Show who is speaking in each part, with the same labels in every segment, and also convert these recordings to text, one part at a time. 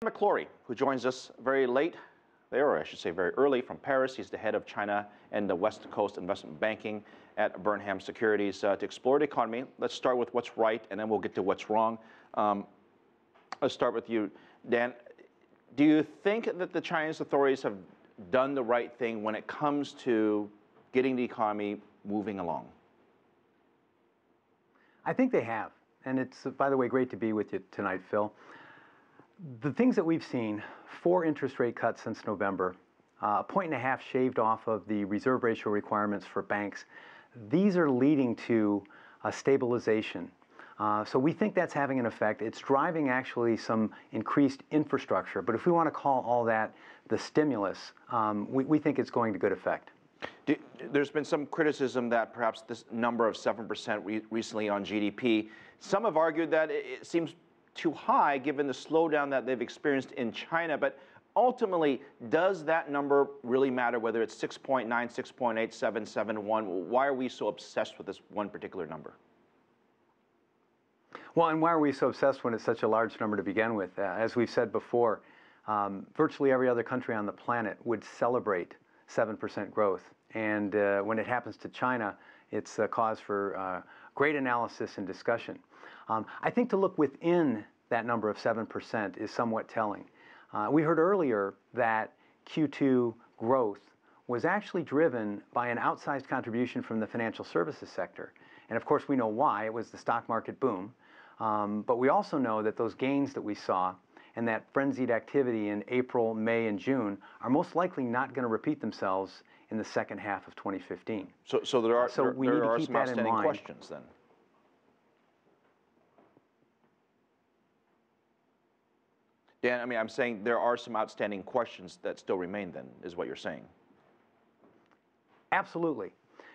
Speaker 1: McClory, who joins us very late there, or I should say very early, from Paris. He's the head of China and the West Coast Investment Banking at Burnham Securities. To explore the economy, let's start with what's right, and then we'll get to what's wrong. Let's start with you, Dan. Do you think that the Chinese authorities have done the right thing when it comes to getting the economy moving along?
Speaker 2: I think they have. And it's, by the way, great to be with you tonight, Phil. The things that we've seen, 4 interest rate cuts since November, 1.5 points shaved off of the reserve ratio requirements for banks, these are leading to a stabilization. So we think that's having an effect. It's driving actually some increased infrastructure. But if we want to call all that the stimulus, we think it's going to good effect.
Speaker 1: There's been some criticism that perhaps this number of 7% recently on GDP, some have argued that it seems too high given the slowdown that they've experienced in China. But ultimately, does that number really matter, whether it's 6.9, 6.8, 7, 7.1? Why are we so obsessed with this one particular number?
Speaker 2: Well, and why are we so obsessed when it's such a large number to begin with? As we've said before, virtually every other country on the planet would celebrate 7% growth. And when it happens to China, it's a cause for great analysis and discussion. I think to look within that number of 7% is somewhat telling. We heard earlier that Q2 growth was actually driven by an outsized contribution from the financial services sector. And of course, we know why. It was the stock market boom. But we also know that those gains that we saw and that frenzied activity in April, May, and June are most likely not going to repeat themselves in the second half of 2015.
Speaker 1: So there are some outstanding questions then. Dan, I mean, I'm saying there are some outstanding questions that still remain then, is what you're saying.
Speaker 2: Absolutely.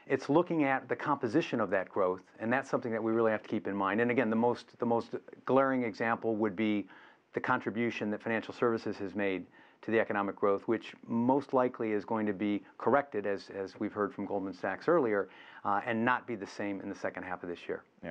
Speaker 2: It's looking at the composition of that growth, and that's something that we really have to keep in mind. And again, the most glaring example would be the contribution that financial services has made to the economic growth, which most likely is going to be corrected, as we've heard from Goldman Sachs earlier, and not be the same in the second half of this year.
Speaker 1: Yeah.